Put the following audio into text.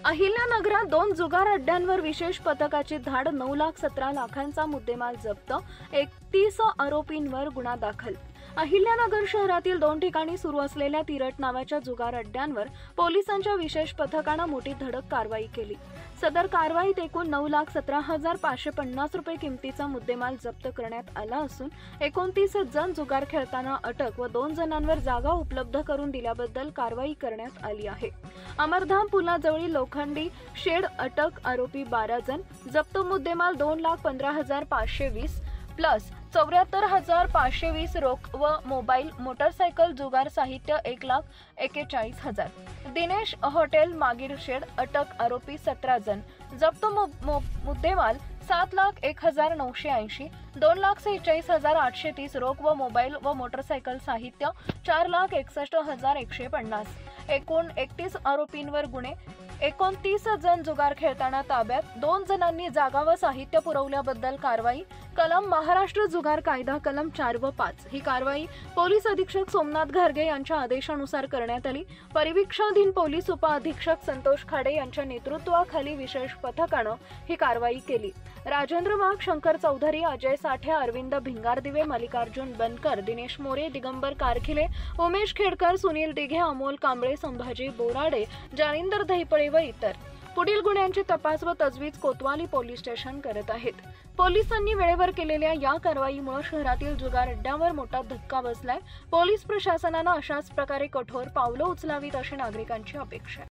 अहिल्यानगरात 2 जुगार अड्ड्यांवर विशेष पथकाची धाड. 9,17,00,000चा मुद्देमाल जप्त. 31 आरोपींवर गुन्हा दाखल. अहिल्यानगर शहरातील 2 ठिकाणी सुरू असलेल्या तिरट नावाच्या जुगार अड्ड्यांवर पोलिसांच्या विशेष पथकानं मोठी धडक कारवाई केली. सदर कारवाईत एकूण 9,17,550 रुपये किमतीचा मुद्देमाल जप्त करण्यात आला असून 29 जण जुगार खेळताना अटक व 2 जणांवर जागा उपलब्ध करून दिल्याबद्दल कारवाई करण्यात आली आहे. अमरधाम पुलाजवळील लोखंडी शेड अटक. आरोपी 12 जण. जप्त मुद्देमाल 2,15,520 प्लस 74,520 रोख व मोबाईल. मोटरसायकल. जुगार साहित्य 1,41,000. दिनेश हॉटेल मागील शेड अटक. आरोपी 17 जण. जप्त मुद्देमाल 7,01,980, 2,46,830 रोख व मोबाईल व मोटरसायकल साहित्य 4,61,150. एकूण 31 आरोपींवर गुन्हे. 29 जण जुगार खेळताना ताब्यात. 2 जणांनी जागा व साहित्य पुरवल्याबद्दल कारवाई. कलम महाराष्ट्र जुगार कायदा कलम 4 व 5. ही कारवाई पोलीस अधीक्षक सोमनाथ घारगे यांच्या आदेशानुसार करण्यात आली. परिवीक्षणाधीन पोलीस उपअधीक्षक संतोष खाडे यांच्या नेतृत्वाखाली विशेष पथकानं ही कारवाई केली. राजेंद्र वाघ, शंकर चौधरी, अजय साठे, अरविंद भिंगारदिवे, मल्लिकार्जुन बनकर, दिनेश मोरे, दिगंबर कारखिले, उमेश खेडकर, सुनील दिघे, अमोल कांबळे, संभाजी बोराडे, जानिंदर दहिपळे व इतर. पुढील गुन्ह्यांची तपास व तजवीज कोतवाली पोलीस स्टेशन करत आहेत. पोलिसांनी वेळेवर केलेल्या या कारवाईमुळे शहरातील जुगार अड्ड्यावर मोठा धक्का बसलाय. पोलीस प्रशासनानं अशाच प्रकारे कठोर पावलं उचलावीत अशी नागरिकांची अपेक्षा आहे.